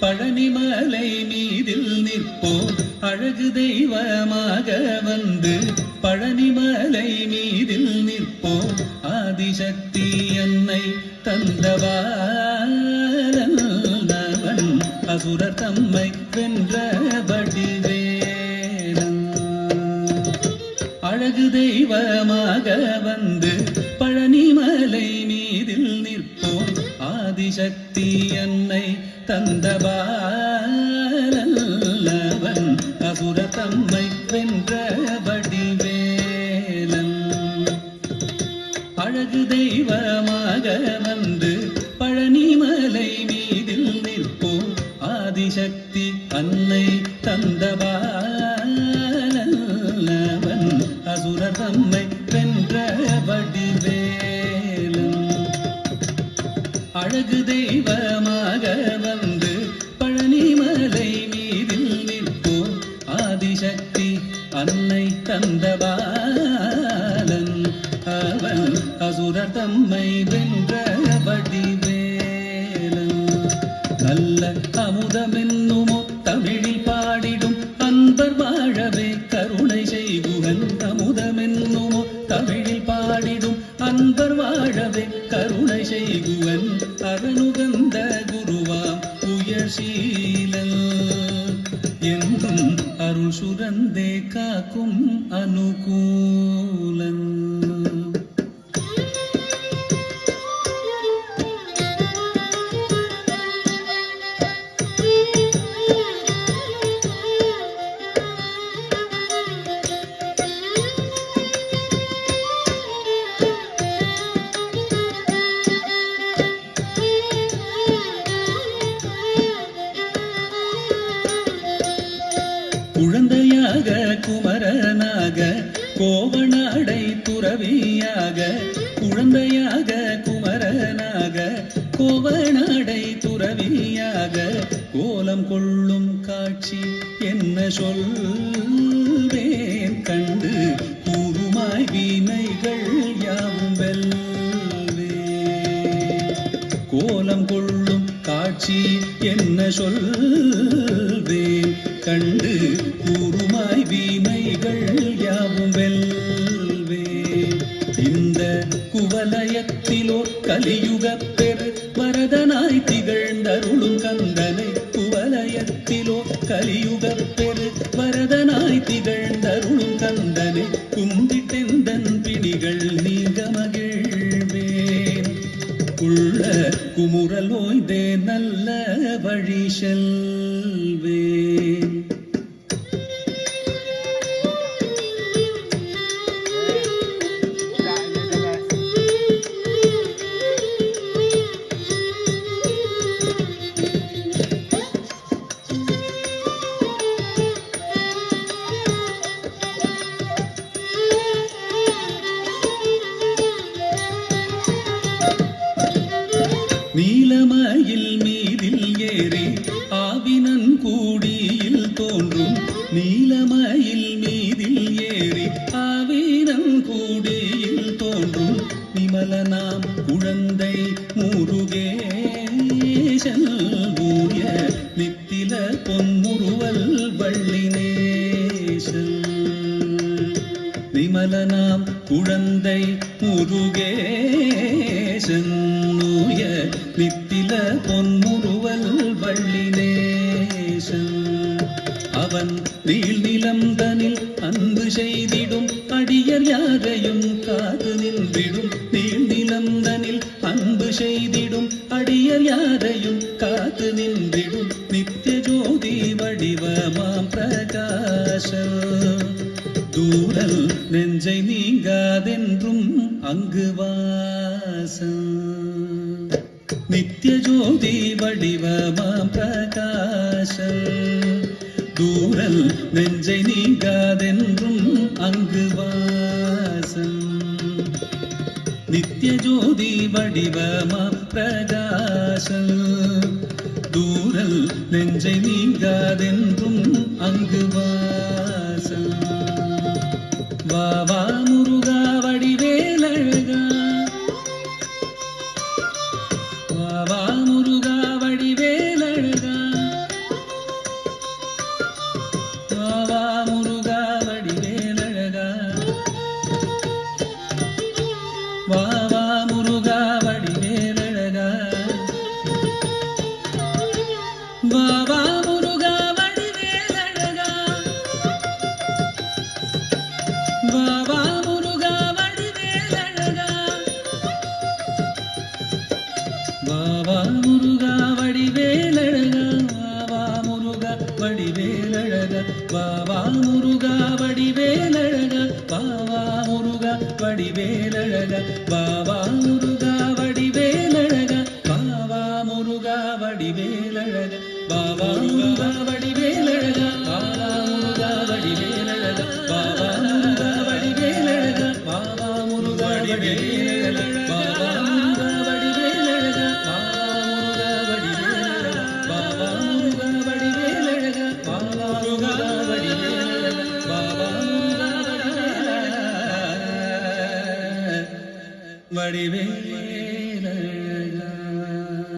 பழனிமலை மீதில் நிற்போம் அழகு தெய்வமாக வந்து பழனிமலை மீதில் நிற்போம் ஆதிசக்தி என்னை தந்தவாளன் அசுரர் தம்மை வென்ற வடிவேலன் அழகு தெய்வமாக வந்து பழனிமலை மீதில் நிற்போம் ஆதிசக்தி என்னை தந்தவாளன் அசுரர் தம்மை வென்ற வடிவேலன் அழகு தெய்வமாக வந்து பழனிமலை மீதில் நிற்போம் ஆதிசக்தி அன்னை தந்தவாளன் அசுரர் தம்மை வென்ற வடிவேலன் அழகு தெய்வமாக வந்து பழனிமலை மீதில் நிற்போம் ஆதிசக்தி அன்னை தந்தவாளன் அவன் அசுரர் தம்மை வென்ற வடிவேலன் நல்ல அமுதமென்னுமோ தமிழில் பாடிடும் அன்பர் வாழவே கருணை செய்குவன் அமுதமென்னுமோ தமிழில் பாடிடும் அன்பர் வாழவே கருணை செய்குவன் அரணுகந்த குருவாம் உயர்சீலன் என்றும் அருள் சுரந்தே காக்கும் அனுகூலன் குழந்தையாக குமரனாக கோவனாடை துறவியாக குழந்தையாக குமரனாக கோவனாடை துறவியாக கோலம் கொள்ளும் காட்சி என்ன சொல்வேன் கண்டு கூறுமாய் வீணைகள் யாவும் வெல்வே கோலம் கொள்ளும் காட்சி என்ன சொல்வேன் கண்டு கூறுமாய் வீணைகள் யாவும் வெல்வே இந்த குவலயத்திலோ கலியுகப் பெரு வரதனாய் திகழ்ந்தருளும் கந்தனை குவலயத்திலோ கலியுகப் பெரு வரதனாய் திகழ்ந்தருளும் கந்தனை கும்பிட்டெந்தன் பிணிகள் நீங்க மகிழ்வேன் உள்ள குமுறல் ஓய்தே நல்ல வழி செல்வேன் நீலமயில் மீதில் ஏறி ஆவினன் கூடியில் தோன்றும் நீலமயில் மீதில் ஏறி ஆவினன் கூடியில் தோன்றும் விமலனாம் குழந்தை முருகேசன் ஊய நித்தில பொன்முறுவல் வள்ளினேசன் விமலனாம் குழந்தை முருகேசன் ஊய நித்தில பொன்முறுவல் வள்ளினேசன் அவன் நீள் நிலம்தனில் அன்பு செய்திடும் அடியர் யாரையும் காது நின்றிடும் நீள் நிலம்தனில் அன்பு செய்திடும் அடியர் யாரையும் காத்து நின்றிடும் நித்திய ஜோதி வடிவமாம் பிரகாச தூரல் நெஞ்சை நீங்காதென்றும் அங்கு வாசம் நித்திய ஜோதி வடிவமாம் பிரகாசம் தூரல் நெஞ்சை நீங்காதென்றும் அங்கு வாசம் நித்திய ஜோதி வடிவமாம் பிரகாசம் தூரல் நெஞ்சை நீங்காதென்றும் அங்கு வாசம் வா வா முருகா வடிவேலழகா வா வா முருகா வடிவேலழகா வாவா முருகா வடிவேலழகா வாவா முருகா வடிவேலழகா வாவா முருகா வடிவேலழகா வாவா முருகா வடிவேலழகா வாவா முருகா வடிவேலழகா வாவா முருகா வடிவேலழகா வாவா முருகா வடிவேலழகா வாவா முருகா வடிவேலழகா வாவா முருகா வடிவேலழகா வாவா முருகா வடிவேலழகா வாவா முருகா வடிவேலழகா வாவா முருகா வடிவேலழகா வாவா முருகா வடிவேலழகா வாவா முருகா வடிவேலழகா வாவா முருகா வடிவேலழகா வாவா முருகா வடிவேலழகா வடிவேலழகா